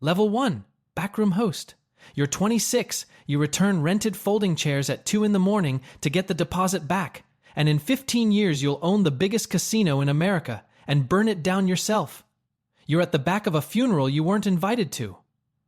Level 1, backroom host. You're 26, you return rented folding chairs at 2 in the morning to get the deposit back, and in 15 years you'll own the biggest casino in America and burn it down yourself. You're at the back of a funeral you weren't invited to.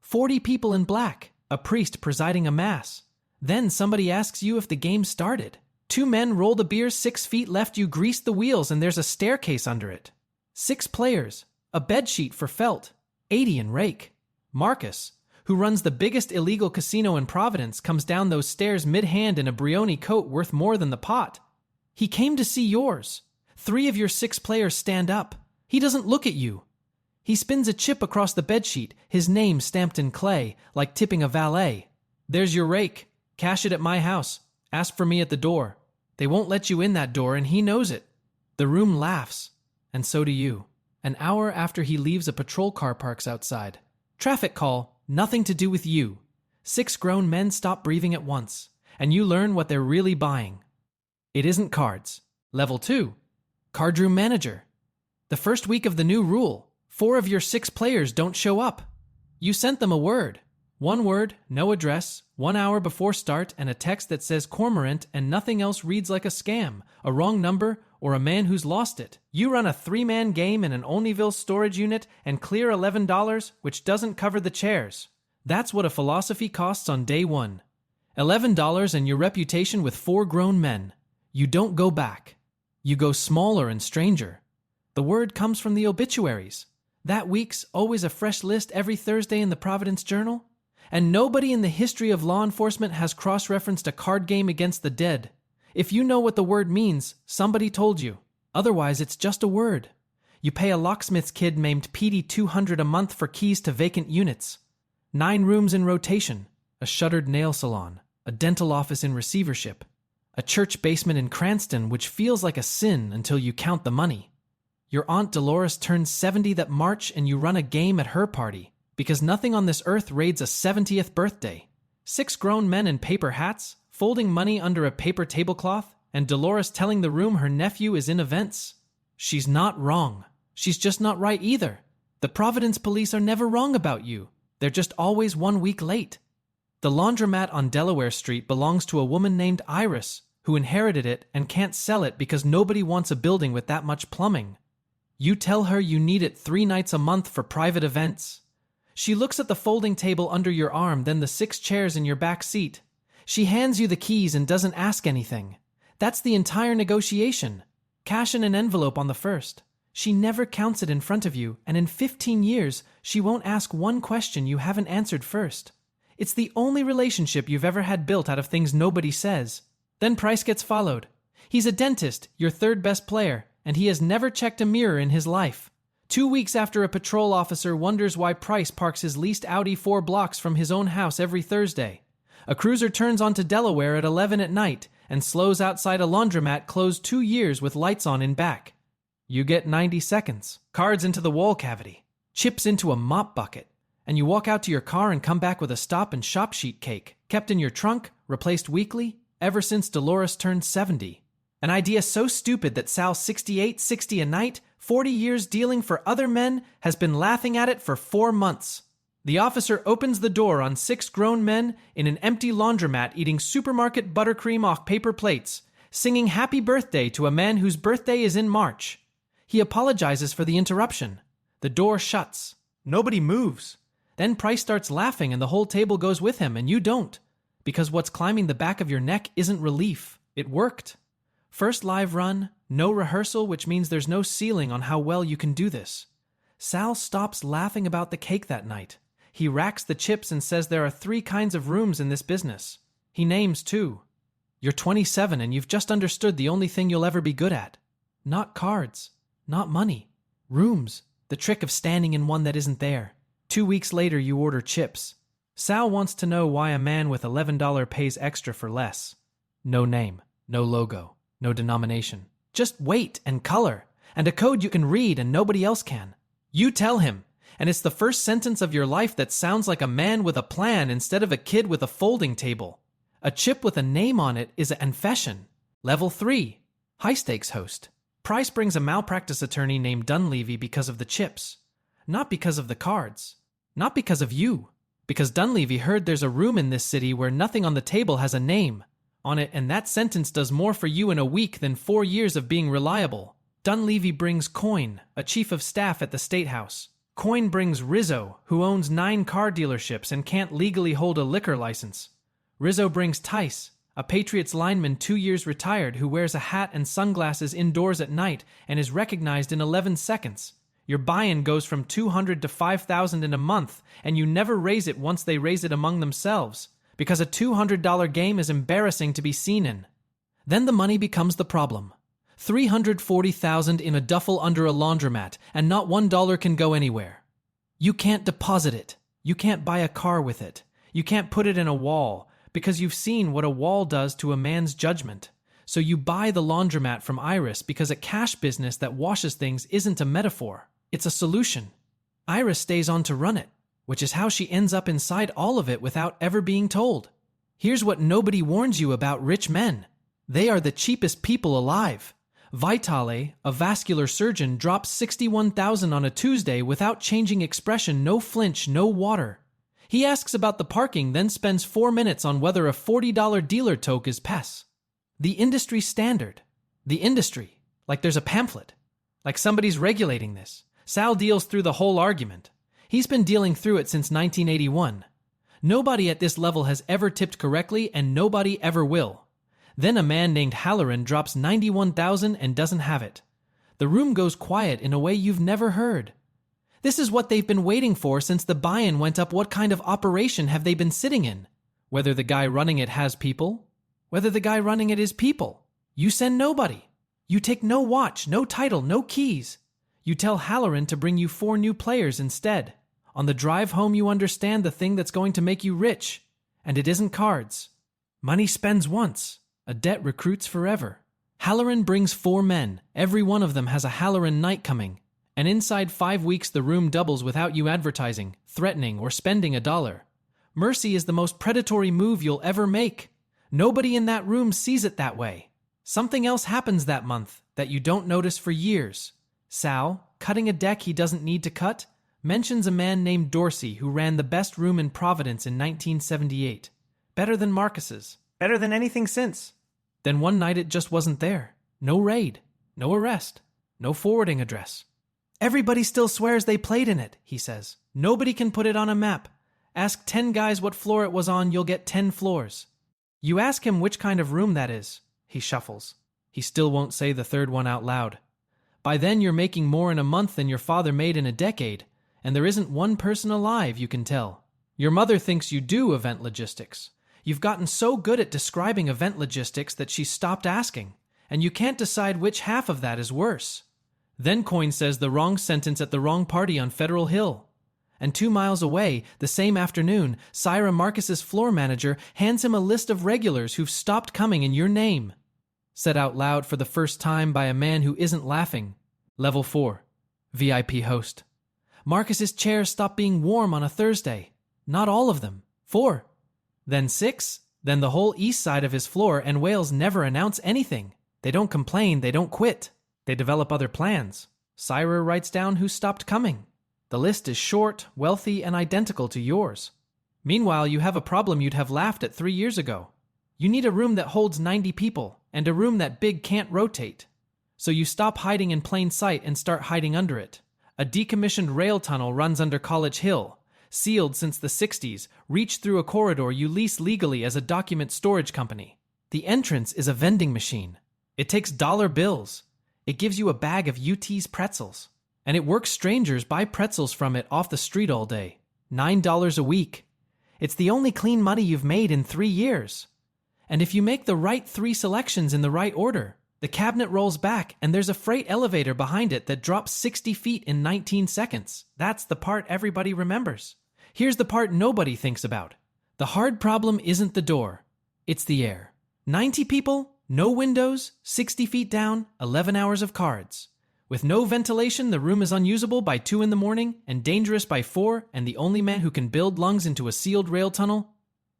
40 people in black, a priest presiding a mass. Then somebody asks you if the game started. 2 men roll the beer 6 feet left, you grease the wheels and there's a staircase under it. 6 players, a bedsheet for felt, 80 in rake. Marcus, who runs the biggest illegal casino in Providence, comes down those stairs mid-hand in a Brioni coat worth more than the pot. He came to see yours. 3 of your 6 players stand up. He doesn't look at you. He spins a chip across the bedsheet, his name stamped in clay, like tipping a valet. There's your rake. Cash it at my house. Ask for me at the door. They won't let you in that door, and he knows it. The room laughs, and so do you. An hour after he leaves, a patrol car parks outside. Traffic call, nothing to do with you. 6 grown men stop breathing at once, and you learn what they're really buying. It isn't cards. Level 2, card room manager. The first week of the new rule, 4 of your 6 players don't show up. You sent them a word. 1 word, no address, 1 hour before start, and a text that says cormorant and nothing else reads like a scam, a wrong number, or a man who's lost it. You run a 3-man game in an Olneyville storage unit and clear $11, which doesn't cover the chairs. That's what a philosophy costs on day 1. $11 and your reputation with 4 grown men. You don't go back. You go smaller and stranger. The word comes from the obituaries. That week's always a fresh list every Thursday in the Providence Journal. And nobody in the history of law enforcement has cross-referenced a card game against the dead. If you know what the word means, somebody told you. Otherwise, it's just a word. You pay a locksmith's kid named Petey $200 a month for keys to vacant units. 9 rooms in rotation, a shuttered nail salon, a dental office in receivership, a church basement in Cranston which feels like a sin until you count the money. Your Aunt Dolores turns 70 that March and you run a game at her party, because nothing on this earth raids a 70th birthday. 6 grown men in paper hats, folding money under a paper tablecloth, and Dolores telling the room her nephew is in events. She's not wrong. She's just not right either. The Providence police are never wrong about you. They're just always 1 week late. The laundromat on Delaware Street belongs to a woman named Iris, who inherited it and can't sell it because nobody wants a building with that much plumbing. You tell her you need it 3 nights a month for private events. She looks at the folding table under your arm, then the 6 chairs in your back seat. She hands you the keys and doesn't ask anything. That's the entire negotiation. Cash in an envelope on the first. She never counts it in front of you, and in 15 years, she won't ask one question you haven't answered first. It's the only relationship you've ever had built out of things nobody says. Then Price gets followed. He's a dentist, your 3rd best player, and he has never checked a mirror in his life. 2 weeks after a patrol officer wonders why Price parks his leased Audi 4 blocks from his own house every Thursday. A cruiser turns onto Delaware at 11 at night and slows outside a laundromat closed 2 years with lights on in back. You get 90 seconds, cards into the wall cavity, chips into a mop bucket, and you walk out to your car and come back with a Stop and Shop sheet cake, kept in your trunk, replaced weekly, ever since Dolores turned 70. An idea so stupid that Sal's $68.60 a night, 40 years dealing for other men, has been laughing at it for 4 months. The officer opens the door on 6 grown men in an empty laundromat eating supermarket buttercream off paper plates, singing happy birthday to a man whose birthday is in March. He apologizes for the interruption. The door shuts. Nobody moves. Then Price starts laughing and the whole table goes with him, and you don't. Because what's climbing the back of your neck isn't relief. It worked. First live run, no rehearsal, which means there's no ceiling on how well you can do this. Sal stops laughing about the cake that night. He racks the chips and says there are 3 kinds of rooms in this business. He names 2. You're 27 and you've just understood the only thing you'll ever be good at. Not cards, not money. Rooms, the trick of standing in one that isn't there. 2 weeks later you order chips. Sal wants to know why a man with $11 pays extra for less. No name, no logo. No denomination. Just weight and color, and a code you can read and nobody else can. You tell him, and it's the first sentence of your life that sounds like a man with a plan instead of a kid with a folding table. A chip with a name on it is a confession. Level 3, high-stakes host. Price brings a malpractice attorney named Dunleavy because of the chips, not because of the cards. Not because of you. Because Dunleavy heard there's a room in this city where nothing on the table has a name on it, and that sentence does more for you in a week than 4 years of being reliable. Dunleavy brings Coyne, a chief of staff at the State House. Coyne brings Rizzo, who owns 9 car dealerships and can't legally hold a liquor license. Rizzo brings Tice, a Patriots lineman 2 years retired who wears a hat and sunglasses indoors at night and is recognized in 11 seconds. Your buy-in goes from $200 to $5,000 in a month, and you never raise it once they raise it among themselves, because a $200 game is embarrassing to be seen in. Then the money becomes the problem. $340,000 in a duffel under a laundromat, and not $1 can go anywhere. You can't deposit it. You can't buy a car with it. You can't put it in a wall, because you've seen what a wall does to a man's judgment. So you buy the laundromat from Iris because a cash business that washes things isn't a metaphor. It's a solution. Iris stays on to run it, which is how she ends up inside all of it without ever being told. Here's what nobody warns you about rich men. They are the cheapest people alive. Vitale, a vascular surgeon, drops $61,000 on a Tuesday without changing expression, no flinch, no water. He asks about the parking, then spends 4 minutes on whether a $40 dealer toke is PES. The industry standard. The industry. Like there's a pamphlet. Like somebody's regulating this. Sal deals through the whole argument. He's been dealing through it since 1981. Nobody at this level has ever tipped correctly, and nobody ever will. Then a man named Halloran drops $91,000 and doesn't have it. The room goes quiet in a way you've never heard. This is what they've been waiting for since the buy-in went up. What kind of operation have they been sitting in? Whether the guy running it has people? Whether the guy running it is people? You send nobody. You take no watch, no title, no keys. You tell Halloran to bring you 4 new players instead. On the drive home you understand the thing that's going to make you rich. And it isn't cards. Money spends once. A debt recruits forever. Halloran brings 4 men. Every one of them has a Halloran night coming. And inside 5 weeks the room doubles without you advertising, threatening, or spending $1. Mercy is the most predatory move you'll ever make. Nobody in that room sees it that way. Something else happens that month that you don't notice for years. Sal, cutting a deck he doesn't need to cut, mentions a man named Dorsey who ran the best room in Providence in 1978. Better than Marcus's. Better than anything since. Then one night it just wasn't there. No raid. No arrest. No forwarding address. Everybody still swears they played in it, he says. Nobody can put it on a map. Ask 10 guys what floor it was on, you'll get 10 floors. You ask him which kind of room that is. He shuffles. He still won't say the third one out loud. By then you're making more in a month than your father made in a decade, and there isn't one person alive you can tell. Your mother thinks you do event logistics. You've gotten so good at describing event logistics that she stopped asking, and you can't decide which half of that is worse. Then Coyne says the wrong sentence at the wrong party on Federal Hill. And 2 miles away, the same afternoon, Syra Marcus's floor manager hands him a list of regulars who've stopped coming in your name. Said out loud for the first time by a man who isn't laughing. Level 4. VIP host. Marcus's chairs stop being warm on a Thursday. Not all of them. 4. Then 6. Then the whole east side of his floor, and whales never announce anything. They don't complain, they don't quit. They develop other plans. Syra writes down who stopped coming. The list is short, wealthy, and identical to yours. Meanwhile, you have a problem you'd have laughed at 3 years ago. You need a room that holds 90 people, and a room that big can't rotate. So you stop hiding in plain sight and start hiding under it. A decommissioned rail tunnel runs under College Hill, sealed since the 60s, reached through a corridor you lease legally as a document storage company. The entrance is a vending machine. It takes dollar bills. It gives you a bag of UT's pretzels. And it works strangers buy pretzels from it off the street all day. $9 a week. It's the only clean money you've made in 3 years. And if you make the right 3 selections in the right order, the cabinet rolls back and there's a freight elevator behind it that drops 60 feet in 19 seconds. That's the part everybody remembers. Here's the part nobody thinks about. The hard problem isn't the door. It's the air. 90 people, no windows, 60 feet down, 11 hours of cards. With no ventilation, the room is unusable by 2 in the morning and dangerous by 4, and the only man who can build lungs into a sealed rail tunnel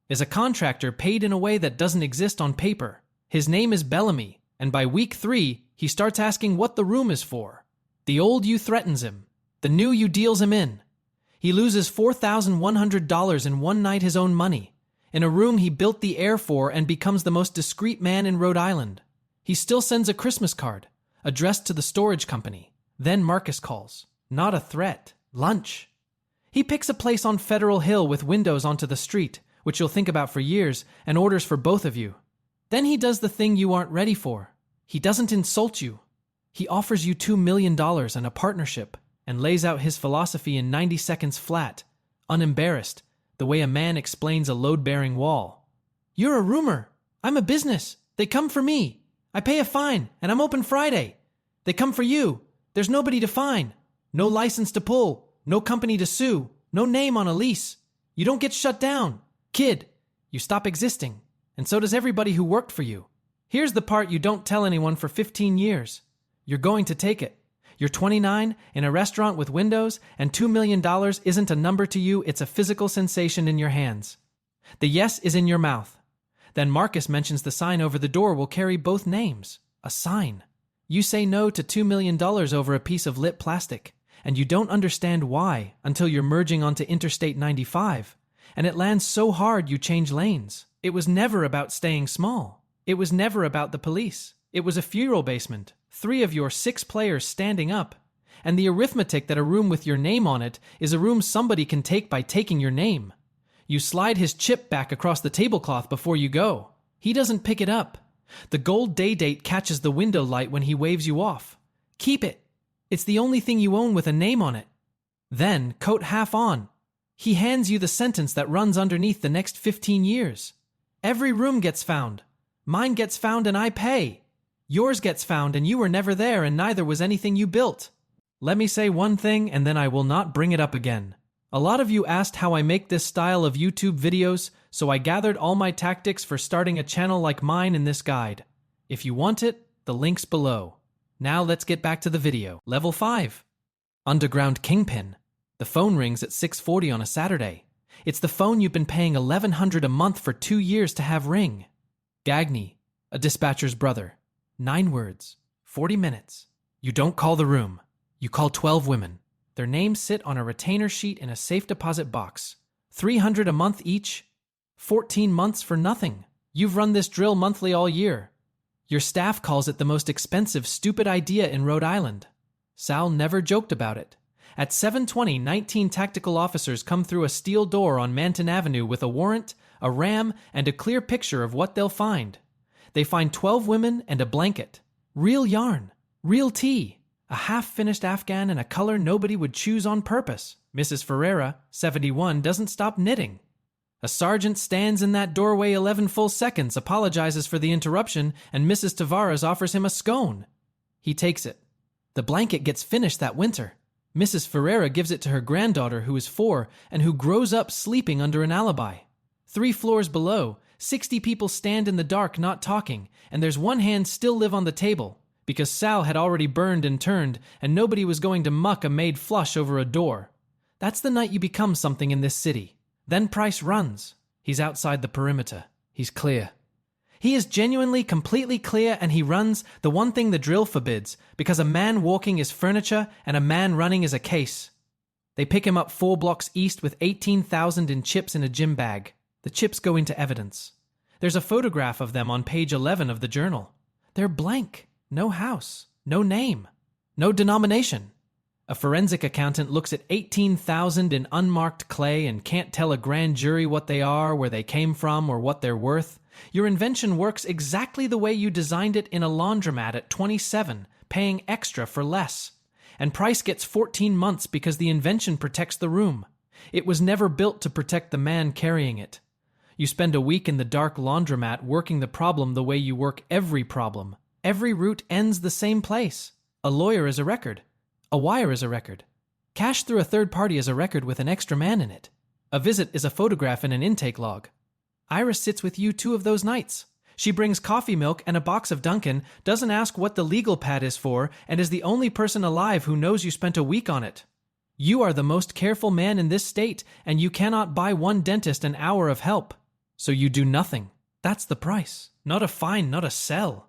is a contractor paid in a way that doesn't exist on paper. His name is Bellamy, and by week 3, he starts asking what the room is for. The old you threatens him. The new you deals him in. He loses $4,100 in one night, his own money, in a room he built the air for, and becomes the most discreet man in Rhode Island. He still sends a Christmas card, addressed to the storage company. Then Marcus calls. Not a threat. Lunch. He picks a place on Federal Hill with windows onto the street, which you'll think about for years, and orders for both of you. Then he does the thing you aren't ready for. He doesn't insult you. He offers you $2 million and a partnership, and lays out his philosophy in 90 seconds flat, unembarrassed, the way a man explains a load-bearing wall. You're a rumor. I'm a business. They come for me. I pay a fine, and I'm open Friday. They come for you. There's nobody to fine. No license to pull. No company to sue. No name on a lease. You don't get shut down. Kid, you stop existing. And so does everybody who worked for you. Here's the part you don't tell anyone for 15 years. You're going to take it. You're 29, in a restaurant with windows, and $2 million isn't a number to you, it's a physical sensation in your hands. The yes is in your mouth. Then Marcus mentions the sign over the door will carry both names. A sign. You say no to $2 million over a piece of lit plastic, and you don't understand why until you're merging onto Interstate 95, and it lands so hard you change lanes. It was never about staying small. It was never about the police. It was a funeral basement, 3 of your 6 players standing up, and the arithmetic that a room with your name on it is a room somebody can take by taking your name. You slide his chip back across the tablecloth before you go. He doesn't pick it up. The gold day date catches the window light when he waves you off. Keep it. It's the only thing you own with a name on it. Then, coat half on, he hands you the sentence that runs underneath the next 15 years. Every room gets found. Mine gets found and I pay. Yours gets found and you were never there, and neither was anything you built. Let me say one thing and then I will not bring it up again. A lot of you asked how I make this style of YouTube videos, so I gathered all my tactics for starting a channel like mine in this guide. If you want it, the link's below. Now let's get back to the video. Level 5. Underground Kingpin. The phone rings at 6:40 on a Saturday. It's the phone you've been paying $1,100 a month for 2 years to have ring. Gagny, a dispatcher's brother. 9 words. 40 minutes. You don't call the room. You call 12 women. Their names sit on a retainer sheet in a safe deposit box. $300 a month each. 14 months for nothing. You've run this drill monthly all year. Your staff calls it the most expensive, stupid idea in Rhode Island. Sal never joked about it. At 7:20, 19 tactical officers come through a steel door on Manton Avenue with a warrant, a ram, and a clear picture of what they'll find. They find 12 women and a blanket. Real yarn. Real tea. A half-finished Afghan in a color nobody would choose on purpose. Mrs. Ferreira, 71, doesn't stop knitting. A sergeant stands in that doorway 11 full seconds, apologizes for the interruption, and Mrs. Tavares offers him a scone. He takes it. The blanket gets finished that winter. Mrs. Ferreira gives it to her granddaughter, who is 4, and who grows up sleeping under an alibi. 3 floors below, 60 people stand in the dark not talking, and there's one hand still live on the table, because Sal had already burned and turned, and nobody was going to muck a maid flush over a door. That's the night you become something in this city. Then Price runs. He's outside the perimeter. He's clear. He is genuinely, completely clear, and he runs, the one thing the drill forbids, because a man walking is furniture and a man running is a case. They pick him up 4 blocks east with 18,000 in chips in a gym bag. The chips go into evidence. There's a photograph of them on page 11 of the journal. They're blank. No house. No name. No denomination. A forensic accountant looks at 18,000 in unmarked clay and can't tell a grand jury what they are, where they came from, or what they're worth. Your invention works exactly the way you designed it in a laundromat at 27, paying extra for less. And Price gets 14 months because the invention protects the room. It was never built to protect the man carrying it. You spend a week in the dark laundromat working the problem the way you work every problem. Every route ends the same place. A lawyer is a record. A wire is a record. Cash through a third party is a record with an extra man in it. A visit is a photograph in an intake log. Iris sits with you 2 of those nights. She brings coffee milk and a box of Dunkin', doesn't ask what the legal pad is for, and is the only person alive who knows you spent a week on it. You are the most careful man in this state, and you cannot buy one dentist an hour of help. So you do nothing. That's the price. Not a fine, not a sell.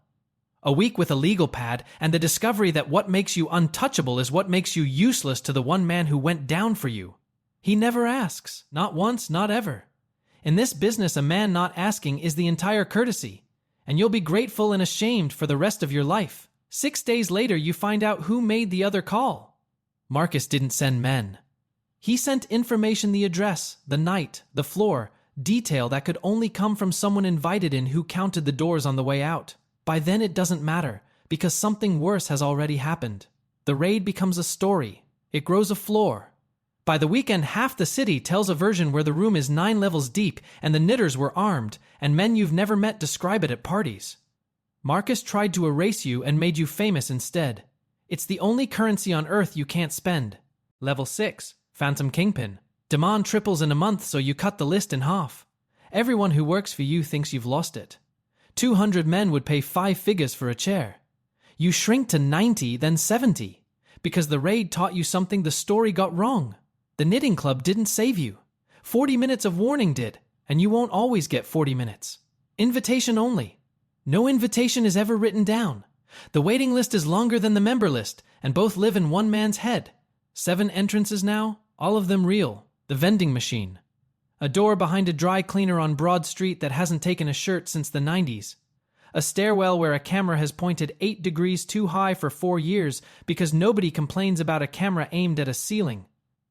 A week with a legal pad, and the discovery that what makes you untouchable is what makes you useless to the one man who went down for you. He never asks, not once, not ever. In this business, a man not asking is the entire courtesy, and you'll be grateful and ashamed for the rest of your life. 6 days later, you find out who made the other call. Marcus didn't send men. He sent information, the address, the night, the floor, detail that could only come from someone invited in who counted the doors on the way out. By then it doesn't matter, because something worse has already happened. The raid becomes a story. It grows a floor. By the weekend, half the city tells a version where the room is 9 levels deep and the knitters were armed, and men you've never met describe it at parties. Marcus tried to erase you and made you famous instead. It's the only currency on Earth you can't spend. Level 6, Phantom Kingpin. Demand triples in a month, so you cut the list in half. Everyone who works for you thinks you've lost it. 200 men would pay 5 figures for a chair. You shrink to 90, then 70, because the raid taught you something the story got wrong. The knitting club didn't save you. 40 minutes of warning did, and you won't always get 40 minutes. Invitation only. No invitation is ever written down. The waiting list is longer than the member list, and both live in one man's head. 7 entrances now, all of them real. The vending machine. A door behind a dry cleaner on Broad Street that hasn't taken a shirt since the 90s. A stairwell where a camera has pointed 8 degrees too high for 4 years because nobody complains about a camera aimed at a ceiling.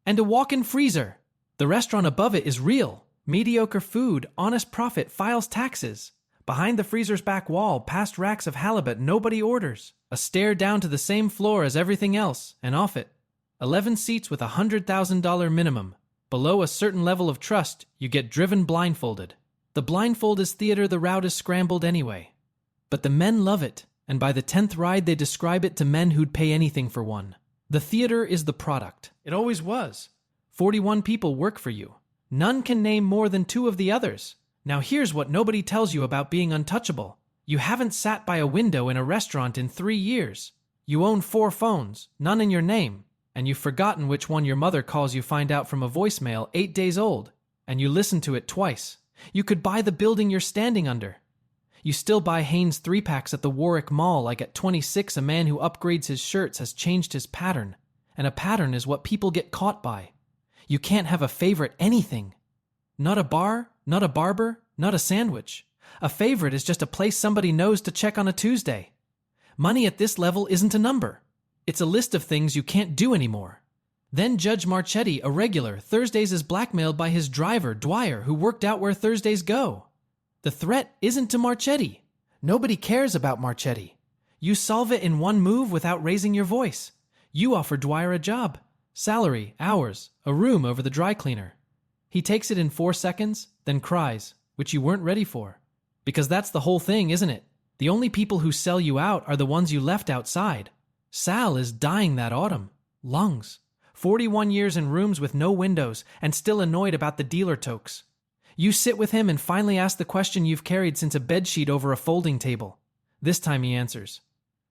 And a walk-in freezer. The restaurant above it is real. Mediocre food, honest profit, files taxes. Behind the freezer's back wall, past racks of halibut nobody orders. A stair down to the same floor as everything else, and off it. 11 seats with $100,000 minimum. Below a certain level of trust, you get driven blindfolded. The blindfold is theater, the route is scrambled anyway. But the men love it, and by the 10th ride they describe it to men who'd pay anything for one. The theater is the product. It always was. 41 people work for you. None can name more than 2 of the others. Now here's what nobody tells you about being untouchable. You haven't sat by a window in a restaurant in 3 years. You own 4 phones, none in your name, and you've forgotten which one your mother calls you find out from a voicemail 8 days old, and you listen to it twice. You could buy the building you're standing under. You still buy Hanes 3-packs at the Warwick Mall like at 26 a man who upgrades his shirts has changed his pattern, and a pattern is what people get caught by. You can't have a favorite anything. Not a bar, not a barber, not a sandwich. A favorite is just a place somebody knows to check on a Tuesday. Money at this level isn't a number. It's a list of things you can't do anymore. Then Judge Marchetti, a regular, Thursdays is blackmailed by his driver, Dwyer, who worked out where Thursdays go. The threat isn't to Marchetti. Nobody cares about Marchetti. You solve it in one move without raising your voice. You offer Dwyer a job. Salary, hours, a room over the dry cleaner. He takes it in 4 seconds, then cries, which you weren't ready for. Because that's the whole thing, isn't it? The only people who sell you out are the ones you left outside. Sal is dying that autumn. Lungs. 41 years in rooms with no windows and still annoyed about the dealer tokes. You sit with him and finally ask the question you've carried since a bedsheet over a folding table. This time he answers.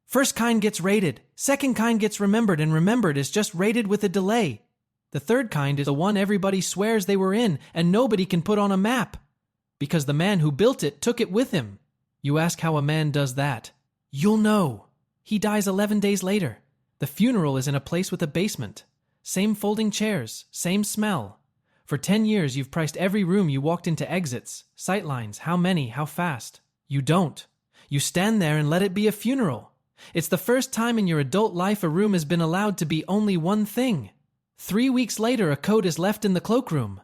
First kind gets rated, second kind gets remembered, and remembered is just rated with a delay. The third kind is the one everybody swears they were in and nobody can put on a map. Because the man who built it took it with him. You ask how a man does that. You'll know. He dies 11 days later. The funeral is in a place with a basement. Same folding chairs, same smell. For 10 years, you've priced every room you walked into exits, sightlines, how many, how fast. You don't. You stand there and let it be a funeral. It's the first time in your adult life a room has been allowed to be only one thing. 3 weeks later, a coat is left in the cloakroom.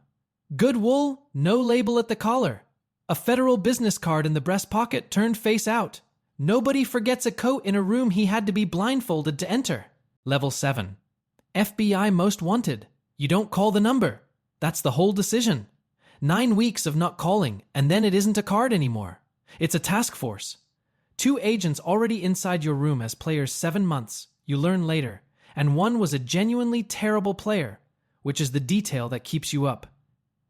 Good wool, no label at the collar. A federal business card in the breast pocket turned face out. Nobody forgets a coat in a room he had to be blindfolded to enter. Level 7. FBI most wanted. You don't call the number. That's the whole decision. 9 weeks of not calling, and then it isn't a card anymore. It's a task force. 2 agents already inside your room as players 7 months, you learn later, and one was a genuinely terrible player, which is the detail that keeps you up.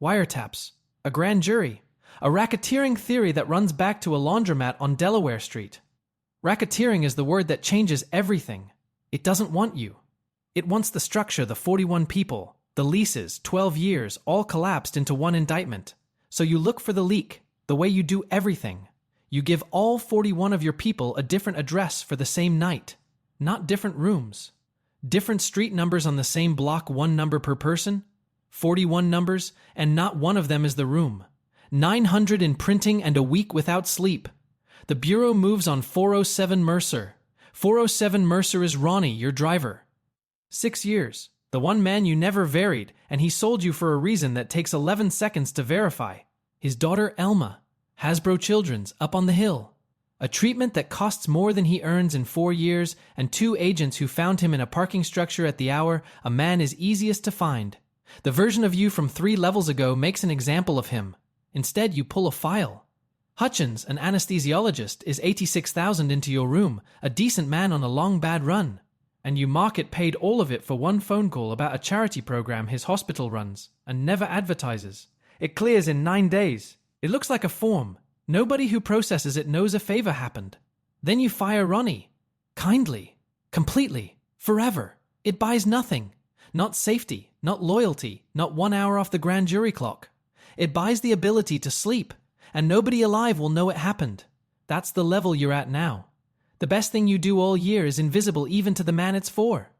Wiretaps, a grand jury, a racketeering theory that runs back to a laundromat on Delaware Street. Racketeering is the word that changes everything. It doesn't want you. It wants the structure, the 41 people, the leases, 12 years, all collapsed into one indictment. So you look for the leak, the way you do everything. You give all 41 of your people a different address for the same night, not different rooms. Different street numbers on the same block, one number per person. 41 numbers, and not one of them is the room. 900 in printing and a week without sleep. The bureau moves on 407 Mercer. 407 Mercer is Ronnie, your driver. 6 years. The one man you never varied, and he sold you for a reason that takes 11 seconds to verify. His daughter Elma. Hasbro Children's, up on the hill. A treatment that costs more than he earns in 4 years, and 2 agents who found him in a parking structure at the hour a man is easiest to find. The version of you from 3 levels ago makes an example of him. Instead, you pull a file. Hutchins, an anesthesiologist, is 86,000 into your room, a decent man on a long bad run. And you market paid all of it for one phone call about a charity program his hospital runs, and never advertises. It clears in 9 days. It looks like a form. Nobody who processes it knows a favor happened. Then you fire Ronnie. Kindly. Completely. Forever. It buys nothing. Not safety. Not loyalty. Not 1 hour off the grand jury clock. It buys the ability to sleep, and nobody alive will know it happened. That's the level you're at now. The best thing you do all year is invisible even to the man it's for.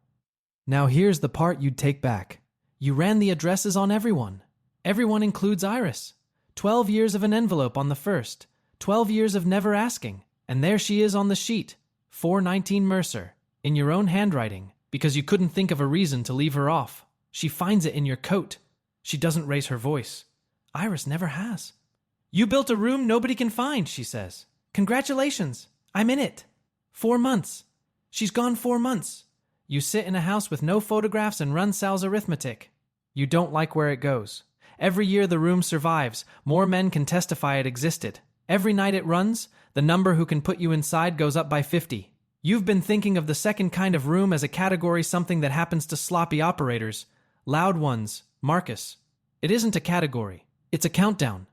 Now here's the part you'd take back. You ran the addresses on everyone. Everyone includes Iris. 12 years of an envelope on the first. 12 years of never asking. And there she is on the sheet. 419 Mercer. In your own handwriting. Because you couldn't think of a reason to leave her off. She finds it in your coat. She doesn't raise her voice. Iris never has. You built a room nobody can find, she says. Congratulations. I'm in it. 4 months. She's gone 4 months. You sit in a house with no photographs and run Sal's arithmetic. You don't like where it goes. Every year the room survives. More men can testify it existed. Every night it runs, the number who can put you inside goes up by 50. You've been thinking of the second kind of room as a category, something that happens to sloppy operators. Loud ones. Marcus. It isn't a category. It's a countdown.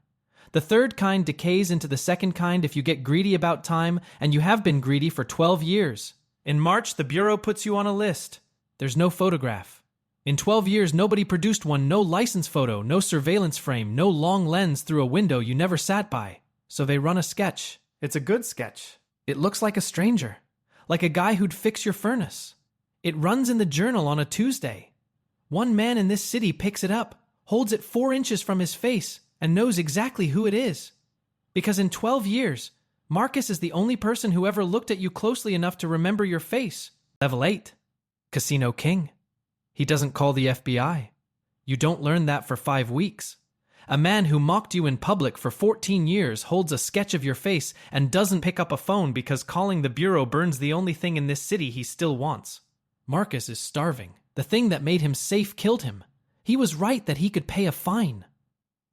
The third kind decays into the second kind if you get greedy about time, and you have been greedy for 12 years. In March, the Bureau puts you on a list. There's no photograph. In 12 years, nobody produced one, no license photo, no surveillance frame, no long lens through a window you never sat by. So they run a sketch. It's a good sketch. It looks like a stranger, like a guy who'd fix your furnace. It runs in the Journal on a Tuesday. One man in this city picks it up, holds it 4 inches from his face, and knows exactly who it is. Because in 12 years, Marcus is the only person who ever looked at you closely enough to remember your face. Level 8. Casino King. He doesn't call the FBI. You don't learn that for 5 weeks. A man who mocked you in public for 14 years holds a sketch of your face and doesn't pick up a phone because calling the Bureau burns the only thing in this city he still wants. Marcus is starving. The thing that made him safe killed him. He was right that he could pay a fine.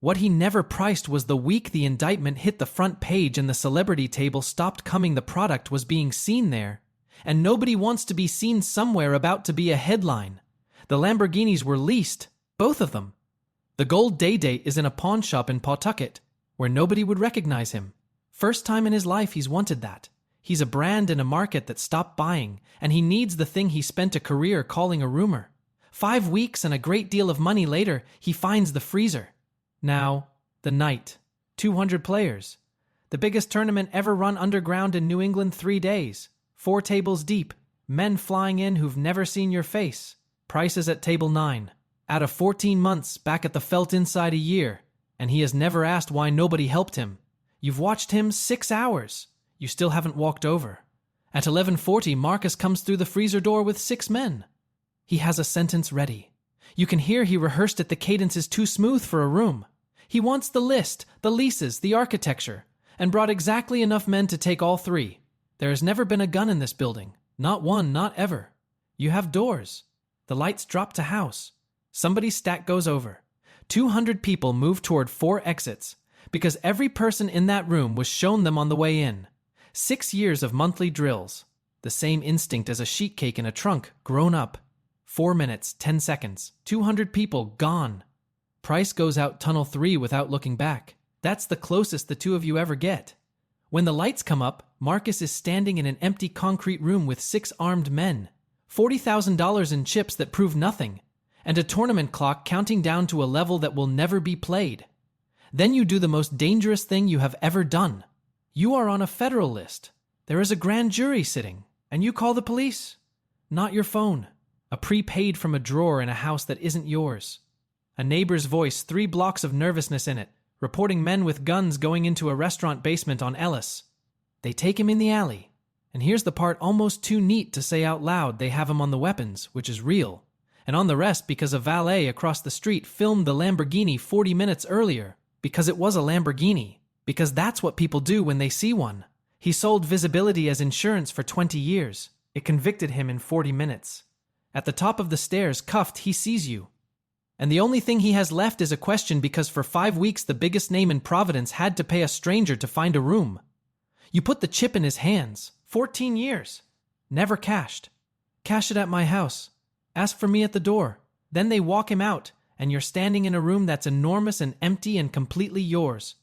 What he never priced was the week the indictment hit the front page and the celebrity table stopped coming. The product was being seen there. And nobody wants to be seen somewhere about to be a headline. The Lamborghinis were leased, both of them. The gold day-date is in a pawn shop in Pawtucket, where nobody would recognize him. First time in his life he's wanted that. He's a brand in a market that stopped buying, and he needs the thing he spent a career calling a rumor. 5 weeks and a great deal of money later, he finds the freezer. Now, the night. 200 players. The biggest tournament ever run underground in New England, 3 days. 4 tables deep. Men flying in who've never seen your face. Prices at table 9. Out of 14 months, back at the Felt inside a year. And he has never asked why nobody helped him. You've watched him 6 hours. You still haven't walked over. At 11:40, Marcus comes through the freezer door with 6 men. He has a sentence ready. You can hear he rehearsed it. The cadence is too smooth for a room. He wants the list, the leases, the architecture, and brought exactly enough men to take all 3. There has never been a gun in this building. Not one, not ever. You have doors. The lights drop to house. Somebody's stack goes over. 200 people move toward 4 exits, because every person in that room was shown them on the way in. 6 years of monthly drills. The same instinct as a sheet cake in a trunk, grown up. 4 minutes, 10 seconds. 200 people gone. Price goes out tunnel 3 without looking back. That's the closest the two of you ever get. When the lights come up, Marcus is standing in an empty concrete room with 6 armed men. $40,000 in chips that prove nothing. And a tournament clock counting down to a level that will never be played. Then you do the most dangerous thing you have ever done. You are on a federal list. There is a grand jury sitting, and you call the police. Not your phone. A prepaid from a drawer in a house that isn't yours. A neighbor's voice, 3 blocks of nervousness in it, reporting men with guns going into a restaurant basement on Ellis. They take him in the alley. And here's the part almost too neat to say out loud. They have him on the weapons, which is real. And on the rest because a valet across the street filmed the Lamborghini 40 minutes earlier. Because it was a Lamborghini. Because that's what people do when they see one. He sold visibility as insurance for 20 years. It convicted him in 40 minutes. At the top of the stairs, cuffed, he sees you. And the only thing he has left is a question because for 5 weeks the biggest name in Providence had to pay a stranger to find a room. You put the chip in his hands. 14 years. Never cashed. Cash it at my house. Ask for me at the door. Then they walk him out, and you're standing in a room that's enormous and empty and completely yours.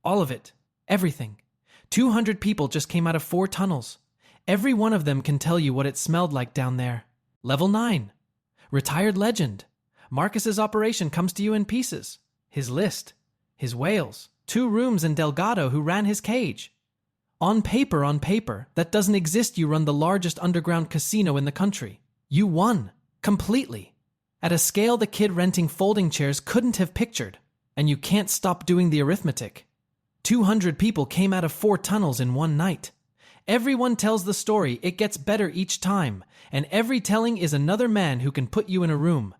All of it. Everything. 200 people just came out of 4 tunnels. Every one of them can tell you what it smelled like down there. Level 9. Retired legend. Marcus's operation comes to you in pieces. His list. His whales. 2 rooms and Delgado who ran his cage. On paper, that doesn't exist. You run the largest underground casino in the country. You won. Completely. At a scale the kid renting folding chairs couldn't have pictured. And you can't stop doing the arithmetic. 200 people came out of 4 tunnels in one night. Everyone tells the story. It gets better each time. And every telling is another man who can put you in a room.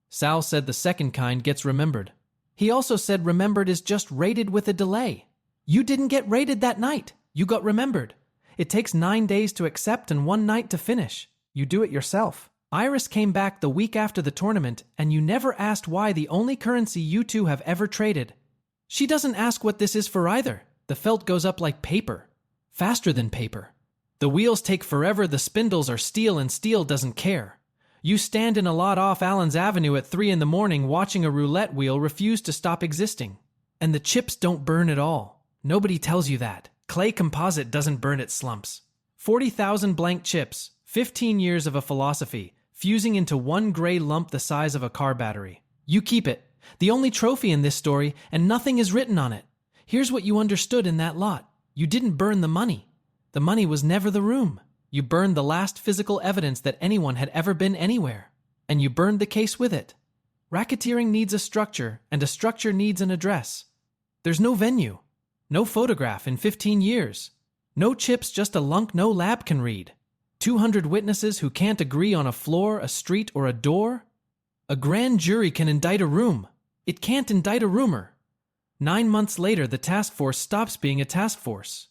Sal said the second kind gets remembered. He also said remembered is just rated with a delay. You didn't get rated that night. You got remembered. It takes 9 days to accept and 1 night to finish. You do it yourself. Iris came back the week after the tournament, and you never asked why. The only currency you two have ever traded. She doesn't ask what this is for either. The felt goes up like paper. Faster than paper. The wheels take forever. The spindles are steel and steel doesn't care. You stand in a lot off Allen's Avenue at 3 a.m. watching a roulette wheel refuse to stop existing. And the chips don't burn at all. Nobody tells you that. Clay composite doesn't burn, it slumps. 40,000 blank chips, 15 years of a philosophy, fusing into one gray lump the size of a car battery. You keep it, the only trophy in this story, and nothing is written on it. Here's what you understood in that lot. You didn't burn the money. The money was never the room. You burned the last physical evidence that anyone had ever been anywhere. And you burned the case with it. Racketeering needs a structure, and a structure needs an address. There's no venue. No photograph in 15 years. No chips, just a lunk no lab can read. 200 witnesses who can't agree on a floor, a street, or a door? A grand jury can indict a room. It can't indict a rumor. 9 months later, the task force stops being a task force.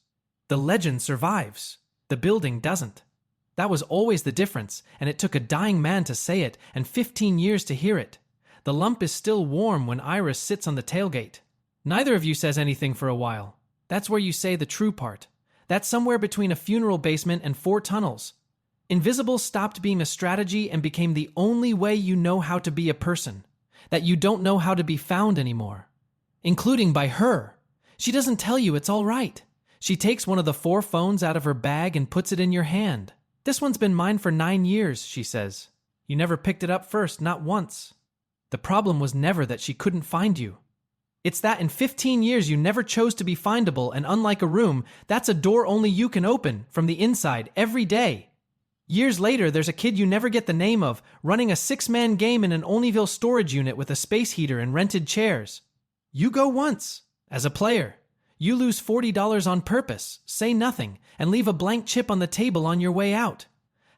The legend survives. The building doesn't. That was always the difference, and it took a dying man to say it and 15 years to hear it. The lump is still warm when Iris sits on the tailgate. Neither of you says anything for a while. That's where you say the true part. That's somewhere between a funeral basement and 4 tunnels. Invisible stopped being a strategy and became the only way you know how to be a person. That you don't know how to be found anymore. Including by her. She doesn't tell you it's all right. She takes one of the 4 phones out of her bag and puts it in your hand. This one's been mine for 9 years, she says. You never picked it up first, not once. The problem was never that she couldn't find you. It's that in 15 years you never chose to be findable, and unlike a room, that's a door only you can open from the inside every day. Years later, there's a kid you never get the name of, running a 6-man game in an Olneyville storage unit with a space heater and rented chairs. You go once, as a player. You lose $40 on purpose, say nothing, and leave a blank chip on the table on your way out.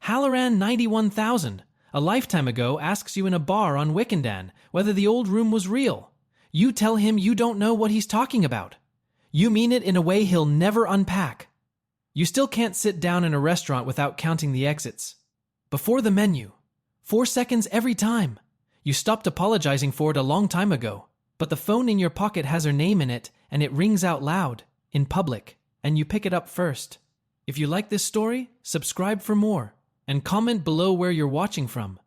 Halloran 91,000, a lifetime ago, asks you in a bar on Wickendan whether the old room was real. You tell him you don't know what he's talking about. You mean it in a way he'll never unpack. You still can't sit down in a restaurant without counting the exits. Before the menu. 4 seconds every time. You stopped apologizing for it a long time ago. But the phone in your pocket has her name in it, and it rings out loud, in public, and you pick it up first. If you like this story, subscribe for more, and comment below where you're watching from.